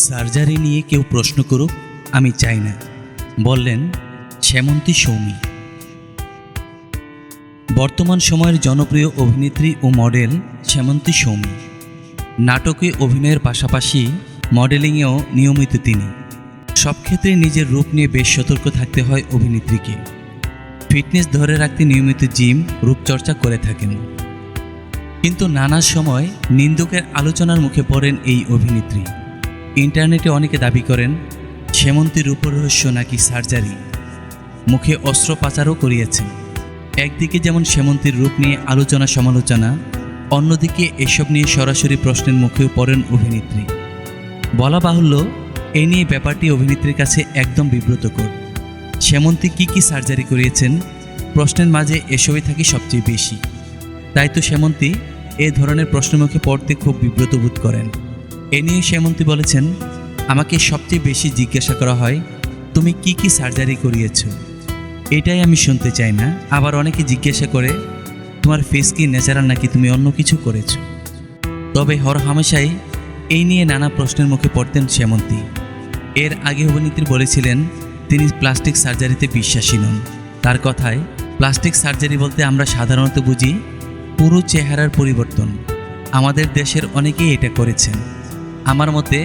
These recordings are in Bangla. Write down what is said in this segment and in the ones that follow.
সার্জারি নিয়ে কেউ প্রশ্ন করুক, আমি চাই না, বললেন সেমন্তী সৌমি। বর্তমান সময়ের জনপ্রিয় অভিনেত্রী ও মডেল সেমন্তী সৌমি। নাটকে অভিনয়ের পাশাপাশি মডেলিংয়েও নিয়মিত তিনি। সব ক্ষেত্রে নিজের রূপ নিয়ে বেশ সতর্ক থাকতে হয় অভিনেত্রীকে। ফিটনেস ধরে রাখতে নিয়মিত জিম, রূপচর্চা করে থাকেন। কিন্তু নানা সময় নিন্দুকের আলোচনার মুখে পড়েন এই অভিনেত্রী। ইন্টারনেটে অনেকে দাবি করেন সেমন্তীর রূপরহস্য নাকি সার্জারি, মুখে অস্ত্রোপচারও করিয়েছেন। একদিকে যেমন সেমন্তীর রূপ নিয়ে আলোচনা সমালোচনা, অন্যদিকে এসব নিয়ে সরাসরি প্রশ্নের মুখেও পড়েন অভিনেত্রী। বলা বাহুল্য, এ নিয়ে ব্যাপারটি অভিনেত্রীর কাছে একদম বিব্রতকর। সেমন্তী কি সার্জারি করিয়েছেন, প্রশ্নের মাঝে এসবই থাকে সবচেয়ে বেশি। তাই তো সেমন্তী এ ধরনের প্রশ্নের মুখে পড়তে খুব বিব্রত বোধ করেন। এ নিয়ে সেমন্তী বলেছেন, আমাকে সবচেয়ে বেশি জিজ্ঞাসা করা হয় তুমি কি সার্জারি করিয়েছ, এটাই আমি শুনতে চাই না। আবার অনেকে জিজ্ঞাসা করে তোমার ফেস কি ন্যাচারাল নাকি তুমি অন্য কিছু করেছ। তবে হরহামেশাই এই নিয়ে নানা প্রশ্নের মুখে পড়তেন সেমন্তী। এর আগে অভিনেত্রী বলেছিলেন তিনি প্লাস্টিক সার্জারিতে বিশ্বাসী নন। তার কথায়, প্লাস্টিক সার্জারি বলতে আমরা সাধারণত বুঝি পুরো চেহারার পরিবর্তন। আমাদের দেশের অনেকেই এটা করেছেন। আমার মতে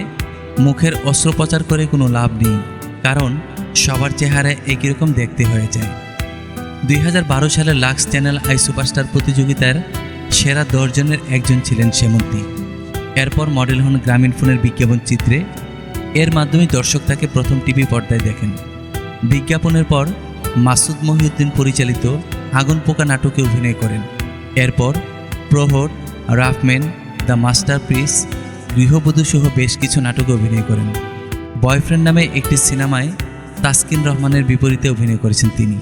মুখের অস্ত্রোপচার করে কোনো লাভ নেই, কারণ সবার চেহারা একই রকম দেখতে হয়ে যায়। 2012 সালে লাক্স চ্যানেল আই সুপারস্টার প্রতিযোগিতার সেরা 10 জনের একজন ছিলেন সেমন্তী। এরপর মডেল হন গ্রামীণ ফোনের বিজ্ঞাপন চিত্রে। এর মাধ্যমে দর্শক তাকে প্রথম টিভি পর্দায় দেখেন। বিজ্ঞাপনের পর মাসুদ মহিউদ্দিন পরিচালিত আগুন পোকা নাটকে অভিনয় করেন। এরপর প্রহর, রাফম্যান, দ্য মাস্টারপিস, গৃহবধূ সহ বেশ কিছু নাটকে অভিনয় করেন। বয়ফ্রেন্ড নামে একটি সিনেমায় তাসকিন রহমানের বিপরীতে অভিনয় করেছেন তিনি।